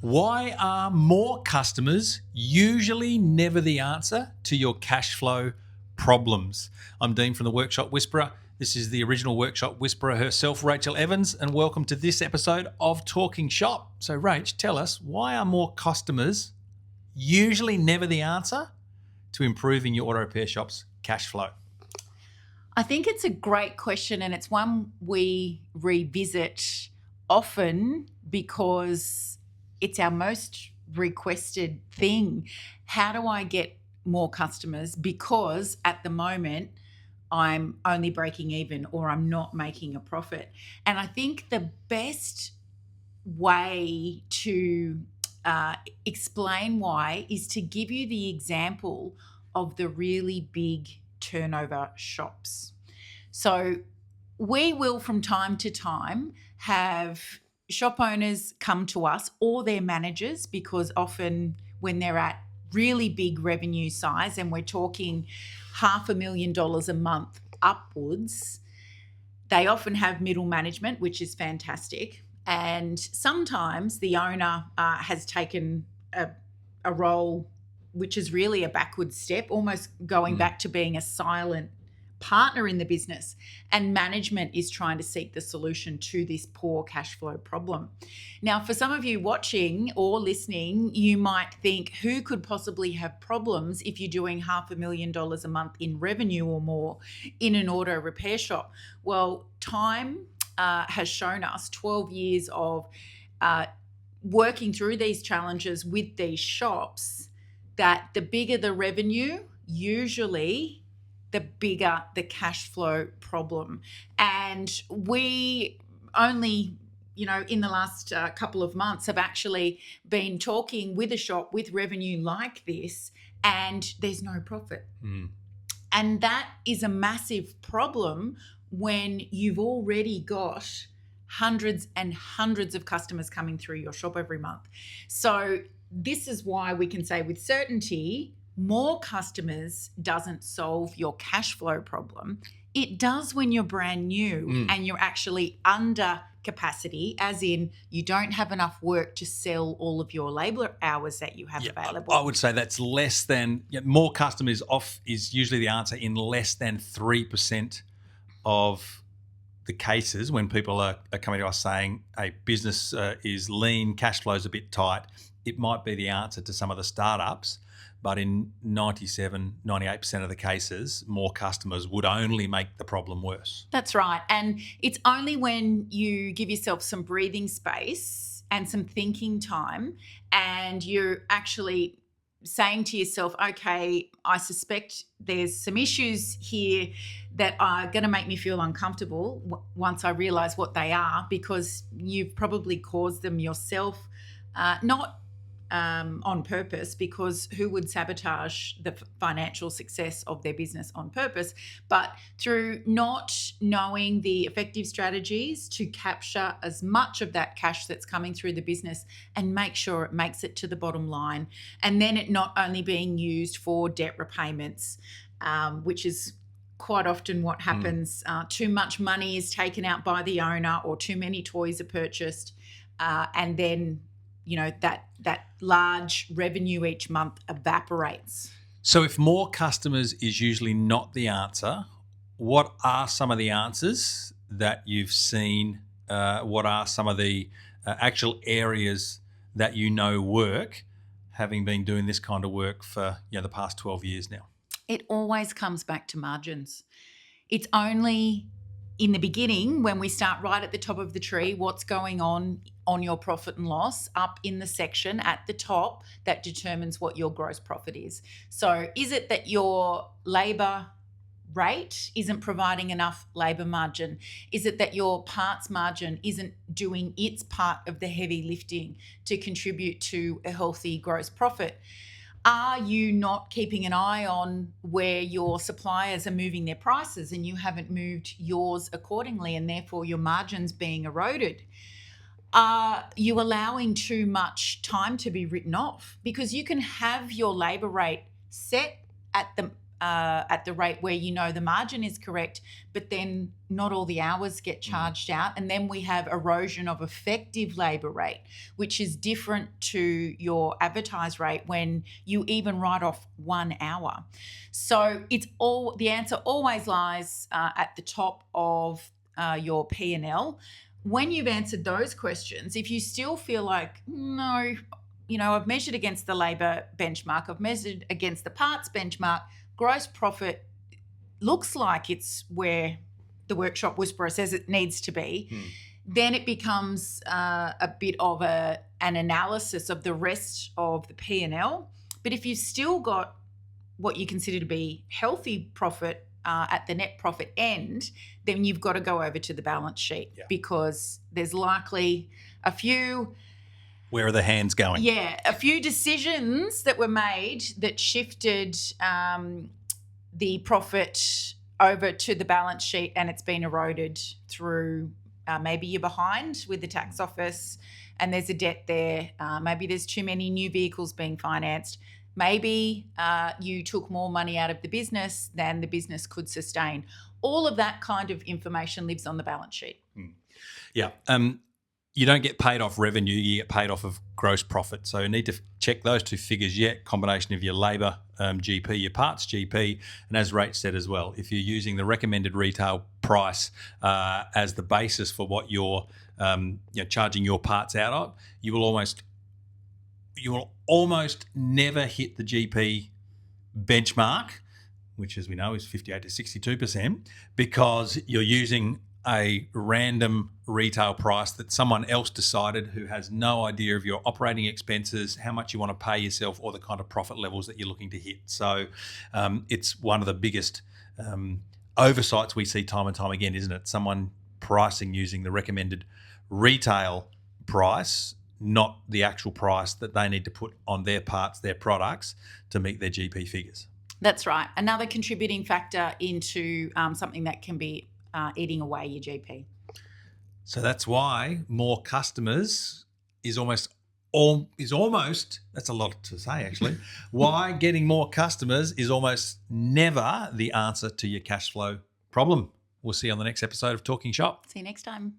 Why are more customers usually never the answer to your cash flow problems? I'm Dean from the Workshop Whisperer. This is the original Workshop Whisperer herself, Rachael Evans, and welcome to this episode of Talking Shop. So, Rach, tell us, why are more customers usually never the answer to improving your auto repair shop's cash flow? I think it's a great question, and it's one we revisit often because it's our most requested thing. How do I get more customers? Because at the moment, I'm only breaking even or I'm not making a profit. And I think the best way to explain why is to give you the example of the really big turnover shops. So we will from time to time have shop owners come to us or their managers, because often when they're at really big revenue size, and we're talking $500,000 a month upwards, they often have middle management, which is fantastic. And sometimes the owner has taken a role which is really a backward step, almost going back to being a silent partner in the business, and management is trying to seek the solution to this poor cash flow problem. Now, for some of you watching or listening, you might think, who could possibly have problems if you're doing $500,000 a month in revenue or more in an auto repair shop? Well, time has shown us 12 years of working through these challenges with these shops, that the bigger the revenue, usually the bigger the cash flow problem. And we only, in the last couple of months have actually been talking with a shop with revenue like this, and there's no profit. And that is a massive problem when you've already got hundreds and hundreds of customers coming through your shop every month. So this is why we can say with certainty, more customers doesn't solve your cash flow problem. It does when you're brand new and you're actually under capacity, as in you don't have enough work to sell all of your labor hours that you have available. I would say that's less than, more customers off is usually the answer in less than 3% of the cases when people are coming to us saying a business is lean, cash flow is a bit tight. It might be the answer to some of the startups. But in 97, 98% of the cases, more customers would only make the problem worse. That's right. And it's only when you give yourself some breathing space and some thinking time, and you're actually saying to yourself, okay, I suspect there's some issues here that are going to make me feel uncomfortable once I realize what they are, because you've probably caused them yourself, not on purpose, because who would sabotage the financial success of their business on purpose, but through not knowing the effective strategies to capture as much of that cash that's coming through the business and make sure it makes it to the bottom line. And then it not only being used for debt repayments, which is quite often what happens. Too much money is taken out by the owner, or too many toys are purchased, and then that large revenue each month evaporates. So if more customers is usually not the answer, what are some of the answers that you've seen? What are some of the actual areas that work, having been doing this kind of work for the past 12 years now? It always comes back to margins. It's only in the beginning, when we start right at the top of the tree, what's going on your profit and loss, up in the section at the top, that determines what your gross profit is. So is it that your labour rate isn't providing enough labour margin? Is it that your parts margin isn't doing its part of the heavy lifting to contribute to a healthy gross profit? Are you not keeping an eye on where your suppliers are moving their prices and you haven't moved yours accordingly, and therefore your margin's being eroded? Are you allowing too much time to be written off? Because you can have your labour rate set at at the rate where you know the margin is correct, but then not all the hours get charged out. And then we have erosion of effective labour rate, which is different to your advertised rate when you even write off 1 hour. So the answer always lies at the top of your P&L. When you've answered those questions, if you still feel like, no, I've measured against the labour benchmark, I've measured against the parts benchmark, gross profit looks like it's where the Workshop Whisperer says it needs to be, then it becomes a bit of an analysis of the rest of the P&L. But if you've still got what you consider to be healthy profit at the net profit end, then you've got to go over to the balance sheet because there's likely a few... Where are the hands going? Yeah, a few decisions that were made that shifted the profit over to the balance sheet, and it's been eroded through maybe you're behind with the tax office and there's a debt there. Maybe there's too many new vehicles being financed. Maybe you took more money out of the business than the business could sustain. All of that kind of information lives on the balance sheet. Yeah. You don't get paid off revenue, you get paid off of gross profit. So you need to check those two figures yet, combination of your labour GP, your parts GP, and as Rach said as well, if you're using the recommended retail price as the basis for what you're charging your parts out of, you will almost never hit the GP benchmark, which as we know is 58 to 62%, because you're using a random retail price that someone else decided who has no idea of your operating expenses, how much you want to pay yourself, or the kind of profit levels that you're looking to hit. So it's one of the biggest oversights we see time and time again, isn't it? Someone pricing using the recommended retail price, not the actual price that they need to put on their parts, their products, to meet their GP figures. That's right. Another contributing factor into something that can be eating away your GP. So that's why more customers is almost that's a lot to say actually. Why getting more customers is almost never the answer to your cash flow problem. We'll see you on the next episode of Talking Shop. See you next time.